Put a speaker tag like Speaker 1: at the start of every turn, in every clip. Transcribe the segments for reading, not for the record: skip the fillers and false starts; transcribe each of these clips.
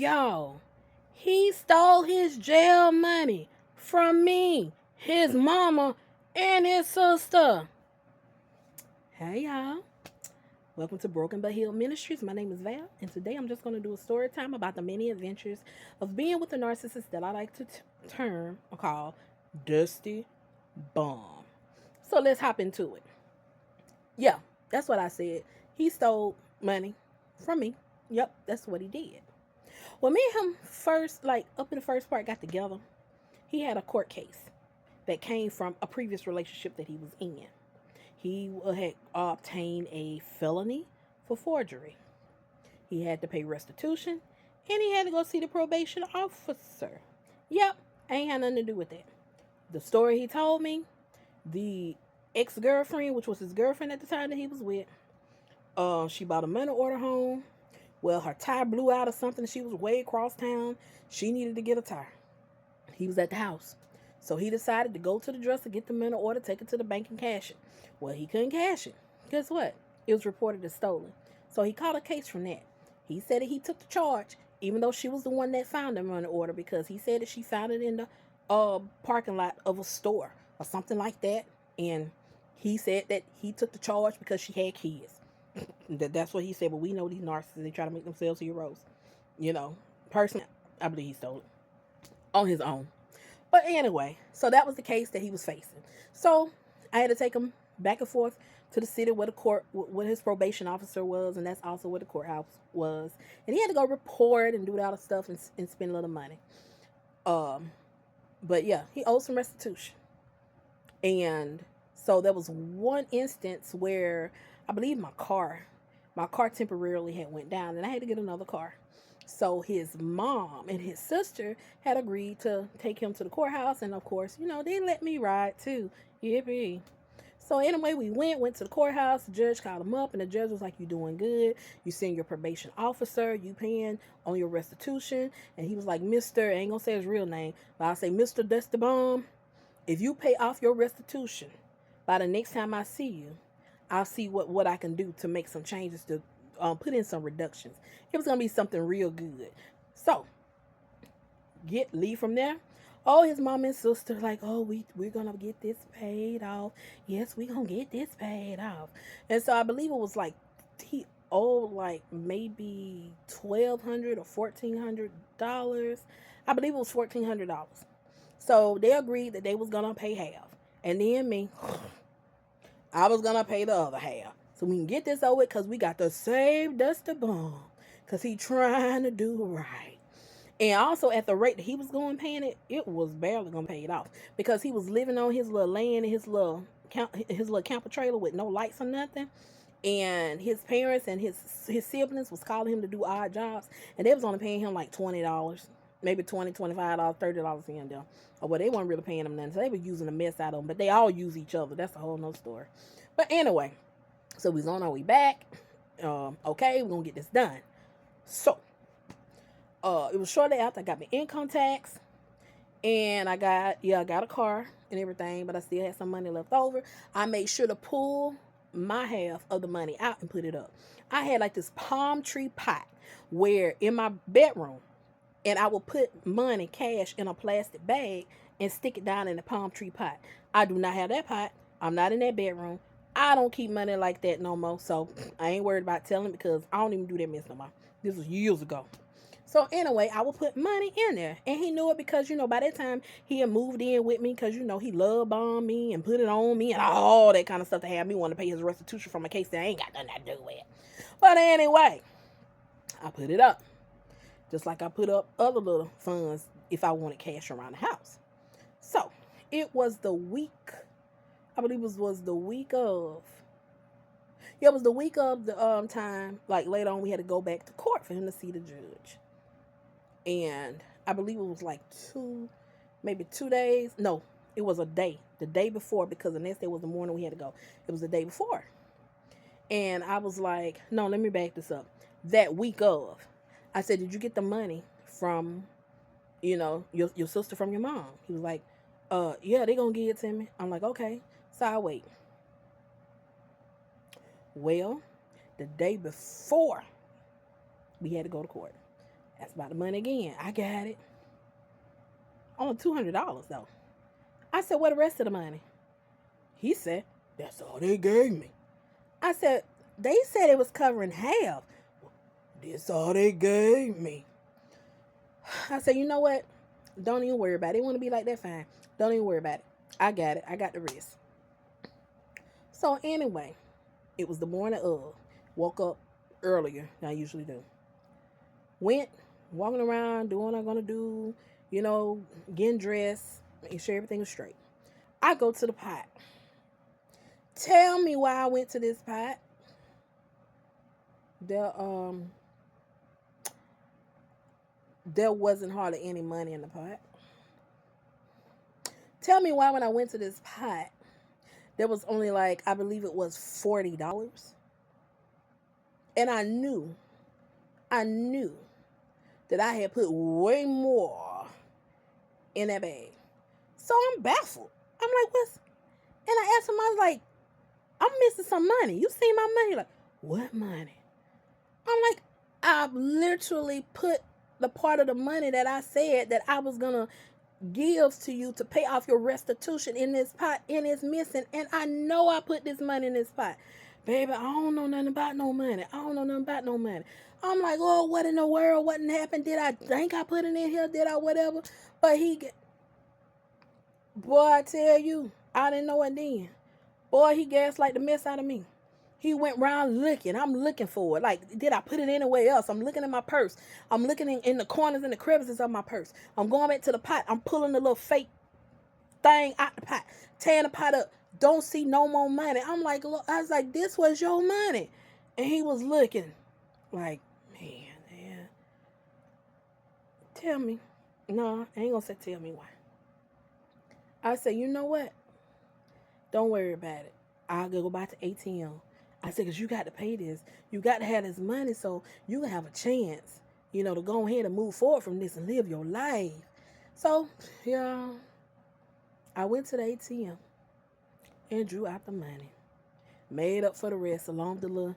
Speaker 1: Yo, he stole his jail money from me, his mama, and his sister. Hey, y'all. Welcome to Broken but Healed Ministries. My name is Val, and today I'm just going to do a story time about the many adventures of being with a narcissist that I like to term or call Dusty Bomb. So let's hop into it. Yeah, that's what I said. He stole money from me. Yep, that's what he did. When me and him first, like up in the first part, got together, he had a court case that came from a previous relationship that he was in. He had obtained a felony for forgery. He had to pay restitution, and he had to go see the probation officer. Yep, ain't had nothing to do with that. The story he told me, the ex-girlfriend, which was his girlfriend at the time that he was with, she bought a money order home. Well, her tire blew out or something. She was way across town. She needed to get a tire. He was at the house. So he decided to go to the dresser, get the money order, take it to the bank and cash it. Well, he couldn't cash it. Guess what? It was reported as stolen. So he caught a case from that. He said that he took the charge, even though she was the one that found the money order, because he said that she found it in the parking lot of a store or something like that. And he said that he took the charge because she had kids. That's what he said. But we know these narcissists, they try to make themselves heroes. Personally, I believe he stole it on his own. But anyway, so that was the case that he was facing. So I had to take him back and forth to the city where the court, where his probation officer was, and that's also where the courthouse was. And he had to go report and do all the stuff and spend a little money. But yeah, he owed some restitution. And so there was one instance where I believe my car temporarily had went down, and I had to get another car. So his mom and his sister had agreed to take him to the courthouse, and of course, they let me ride too. Yippee. So anyway, we went to the courthouse. The judge called him up, and the judge was like, "You doing good? You seeing your probation officer? You paying on your restitution?" And he was like, "Mister," I ain't gonna say his real name, but I'll say, "Mr. Dusty Bomb, if you pay off your restitution by the next time I see you, I'll see what I can do to make some changes to put in some reductions. It was gonna be something real good." So leave from there. Oh, his mom and sister like, "Oh, we're gonna get this paid off. Yes, we gonna get this paid off." And so I believe it was like he owed like maybe $1,200 or $1,400. I believe it was $1,400. So they agreed that they was gonna pay half, and then me, I was gonna pay the other half. So we can get this over because we got to save Dusty Bomb because he trying to do right. And also at the rate that he was going paying it was barely gonna pay it off because he was living on his little land in his little camper trailer with no lights or nothing. And his parents and his siblings was calling him to do odd jobs, and they was only paying him like $20, maybe $20, $25, $30 here and there. Or well, they weren't really paying him nothing, so they were using the mess out of him. But they all use each other. That's a whole nother story. But anyway, so we was on our way back. Okay, we're gonna get this done. So, it was shortly after I got my income tax, and I got a car and everything, but I still had some money left over. I made sure to pull my half of the money out and put it up. I had like this palm tree pot where in my bedroom, and I would put money, cash, in a plastic bag and stick it down in the palm tree pot. I do not have that pot. I'm not in that bedroom. I don't keep money like that no more. So I ain't worried about telling because I don't even do that mess no more. This was years ago. So anyway, I would put money in there, and he knew it because by that time he had moved in with me because he love bombed me and put it on me and all that kind of stuff to have me want to pay his restitution from a case that I ain't got nothing to do with. But anyway, I put it up just like I put up other little funds if I wanted cash around the house. So it was the week, I believe it was the week of. Yeah, it was the week of the time. Like later on, we had to go back to court for him to see the judge. And I believe it was like maybe 2 days. No, it was a day. The day before, because the next day was the morning we had to go. It was the day before. And I was like, no, let me back this up. That week of, I said, "Did you get the money from, your sister from your mom?" He was like, "Yeah, they gonna give it to me." I'm like, "Okay." So I wait. Well, the day before we had to go to court, Asked about the money again. I got it. Only $200 though. I said, where the rest of the money? He said, that's all they gave me. I said, they said it was covering half. That's all they gave me. I said, you know what? Don't even worry about it. They want to be like that, fine. Don't even worry about it. I got it. I got the rest. So anyway, it was the morning of. Woke up earlier than I usually do. Went, walking around, doing what I'm going to do, getting dressed, making sure everything was straight. I go to the pot. Tell me why I went to this pot. There wasn't hardly any money in the pot. Tell me why when I went to this pot, there was only I believe it was $40. And I knew that I had put way more in that bag. So I'm baffled. I'm like, what's... And I asked him, I was like, I'm missing some money. You see my money? Like, what money? I'm like, I literally put the part of the money that I said that I was going to give to you to pay off your restitution in this pot, and it's missing. And I know I put this money in this pot. Baby, I don't know nothing about no money. I'm like, oh, what in the world? What happened? Did I think I put it in here? Did I whatever? But boy, I tell you, I didn't know it then. Boy, he gaslighted the mess out of me. He went around looking. I'm looking for it. Like, did I put it anywhere else? I'm looking in my purse. I'm looking in the corners and the crevices of my purse. I'm going back to the pot. I'm pulling the little fake thing out the pot, tearing the pot up. Don't see no more money. I'm like, look, I was like, this was your money. And he was looking like, man. Tell me. No, I ain't gonna say tell me why. I said, you know what? Don't worry about it. I'll go by to ATM. I said, because you got to pay this. You got to have this money so you can have a chance, to go ahead and move forward from this and live your life. So, yeah, I went to the ATM and drew out the money. Made up for the rest along with the little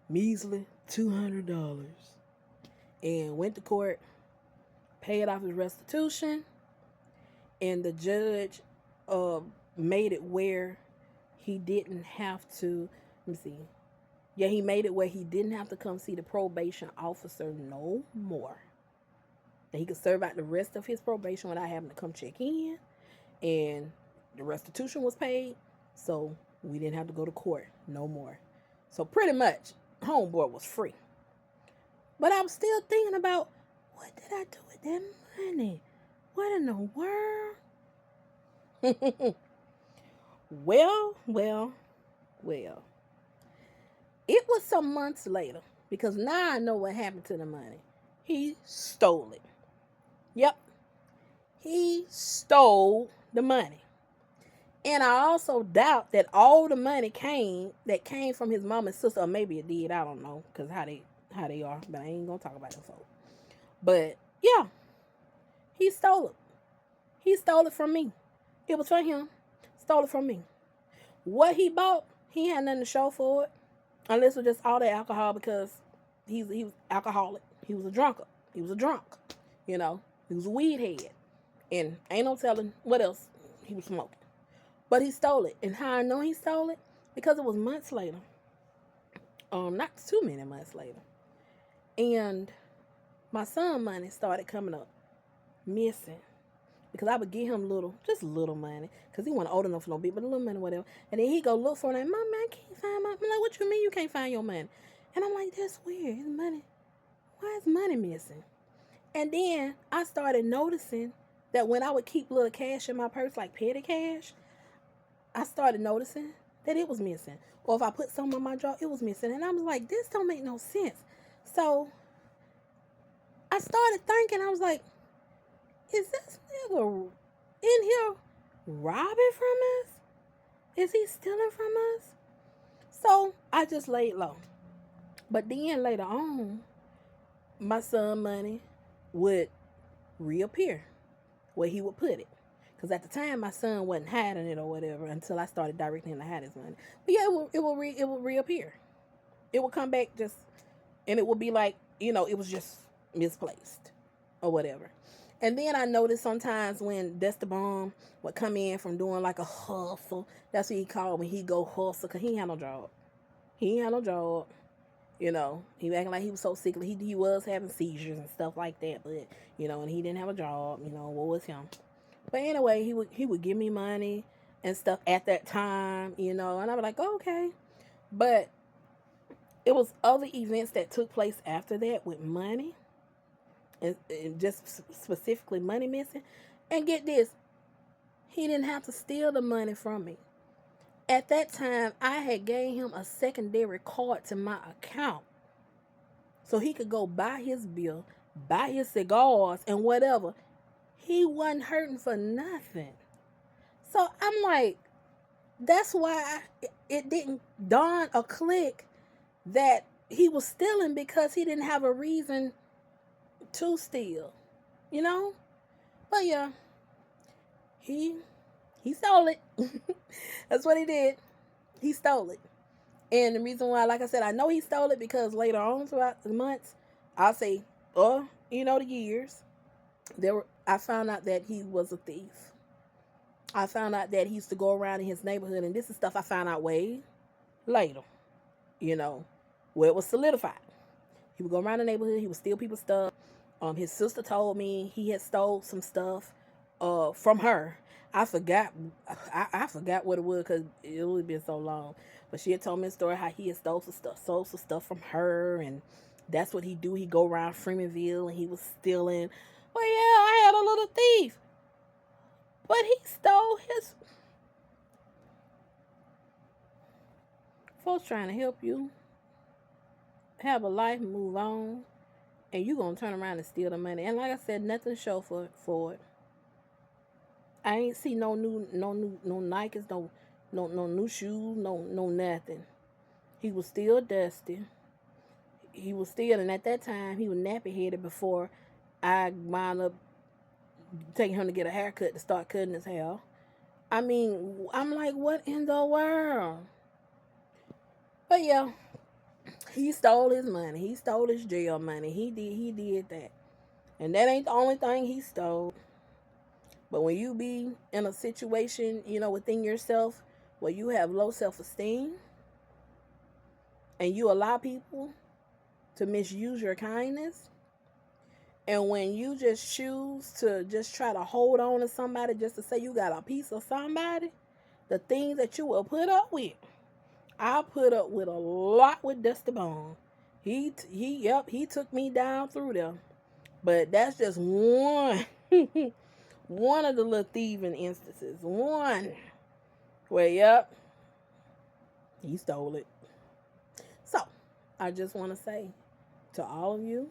Speaker 1: measly $200. And went to court, paid off his restitution, and the judge made it where he didn't have to, he made it where he didn't have to come see the probation officer no more. That he could serve out the rest of his probation without having to come check in. And the restitution was paid, so we didn't have to go to court no more. So pretty much, homeboy was free. But I was still thinking about, what did I do with that money? What in the world? Well. It was some months later, because now I know what happened to the money. He stole it. Yep. He stole the money. And I also doubt that all the money came from his mom and sister, or maybe it did, I don't know, because how they are, but I ain't gonna talk about them folks. But yeah, he stole it. He stole it from me. It was for him. Stole it from me. What he bought, he had nothing to show for it. Unless it was just all the alcohol, because he was alcoholic. He was a drunkard. He was a drunk. He was a weed head. And ain't no telling what else he was smoking. But he stole it. And how I know he stole it? Because it was months later. Not too many months later. And my son money started coming up missing. Because I would give him just little money. Because he wasn't old enough for no big, but a little money, whatever. And then he go look for it. Like, Mom, I can't find my... I'm like, what you mean you can't find your money? And I'm like, that's weird. His money... Why is money missing? And then I started noticing that when I would keep little cash in my purse, like petty cash, I started noticing that it was missing. Or if I put something in my drawer, it was missing. And I was like, this don't make no sense. So I started thinking, I was like, is this nigga in here robbing from us? Is he stealing from us? So I just laid low. But then later on, my son money would reappear where he would put it. Because at the time, my son wasn't hiding it or whatever until I started directing him to hide his money. But yeah, it will reappear. It will come back and it will be like, it was just misplaced or whatever. And then I noticed sometimes when Dusty Bomb would come in from doing like a hustle, that's what he called when he go hustle, because he ain't had no job. He ain't had no job. You know, he acting like he was so sickly. He was having seizures and stuff like that, but and he didn't have a job. What was him? But anyway, he would give me money and stuff at that time. And I was like, oh, okay. But it was other events that took place after that with money, and just specifically money missing. And get this, he didn't have to steal the money from me. At that time, I had gave him a secondary card to my account so he could go buy his bill, buy his cigars and whatever. He wasn't hurting for nothing. So I'm like, that's why it didn't dawn or click that he was stealing, because he didn't have a reason to steal, But yeah, he stole it. That's what he did. He stole it. And the reason why, like I said, I know he stole it because later on throughout the months, I'll say, the years, I found out that he was a thief. I found out that he used to go around in his neighborhood, and this is stuff I found out way later, where it was solidified. He would go around the neighborhood, he would steal people's stuff. His sister told me he had stole some stuff from her. I forgot what it was because it would have been so long. But she had told me a story how he had stole some stuff from her, and that's what he do. He go around Freemanville and he was stealing. Well, yeah, I had a little thief, but he stole his. Folks trying to help you have a life, move on, and you gonna turn around and steal the money. And like I said, nothing to show for it. I ain't see no Nikes, no new shoes, no nothing. He was still dusty. He was still, and at that time he was nappy headed before I wound up taking him to get a haircut to start cutting his hair. I mean, I'm like, what in the world? But yeah, he stole his money. He stole his jail money. He did that. And that ain't the only thing he stole. But when you be in a situation, within yourself where you have low self-esteem and you allow people to misuse your kindness, and when you just choose to just try to hold on to somebody just to say you got a piece of somebody, the things that you will put up with. I put up with a lot with Dusty Bone. He took me down through there. But that's just one one of the little thieving instances. One where he stole it. So I just want to say to all of you,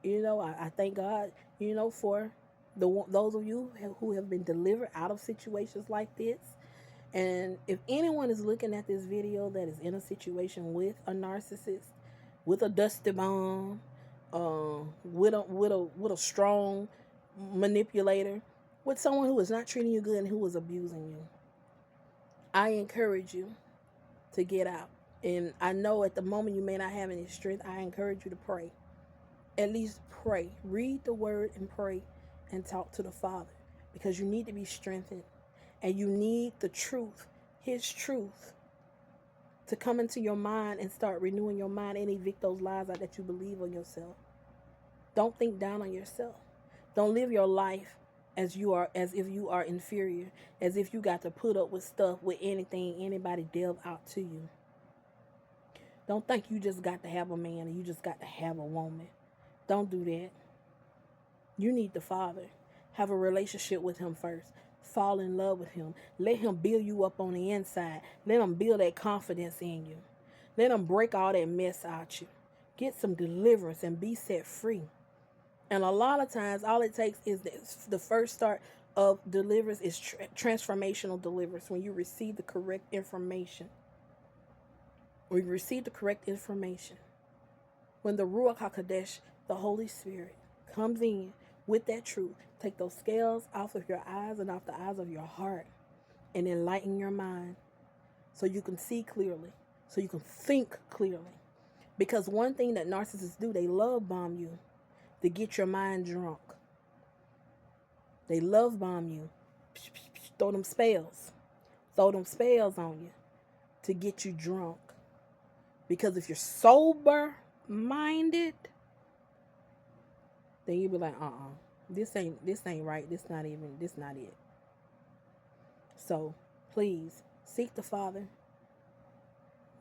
Speaker 1: I thank God, for those of you who have been delivered out of situations like this. And if anyone is looking at this video that is in a situation with a narcissist, with a Dusty Bomb, with a strong manipulator, with someone who is not treating you good and who is abusing you, I encourage you to get out. And I know at the moment you may not have any strength. I encourage you to pray. At least pray. Read the word and pray and talk to the Father, because you need to be strengthened. And you need the truth, His truth, to come into your mind and start renewing your mind and evict those lies out that you believe on yourself. Don't think down on yourself. Don't live your life as if you are inferior, as if you got to put up with stuff, with anything anybody delve out to you. Don't think you just got to have a man or you just got to have a woman. Don't do that. You need the Father. Have a relationship with Him first. Fall in love with Him. Let Him build you up on the inside. Let Him build that confidence in you. Let Him break all that mess out you. Get some deliverance and be set free. And a lot of times, all it takes is the first start of deliverance is transformational deliverance. When you receive the correct information. When you receive the correct information. When the Ruach HaKodesh, the Holy Spirit, comes in with that truth, take those scales off of your eyes and off the eyes of your heart and enlighten your mind so you can see clearly, so you can think clearly. Because one thing that narcissists do, they love bomb you. to get your mind drunk. They love bomb you. Throw them spells. Throw them spells on you to get you drunk. Because if you're sober minded, then you be like, this ain't right. This not it. So please seek the Father.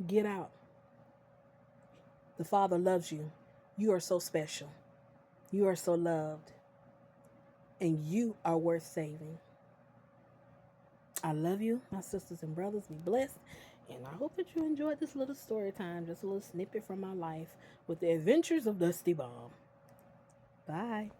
Speaker 1: Get out. The Father loves you. You are so special. You are so loved. And you are worth saving. I love you, my sisters and brothers. Be blessed. And I hope that you enjoyed this little story time, just a little snippet from my life with the adventures of Dusty Bomb. Bye.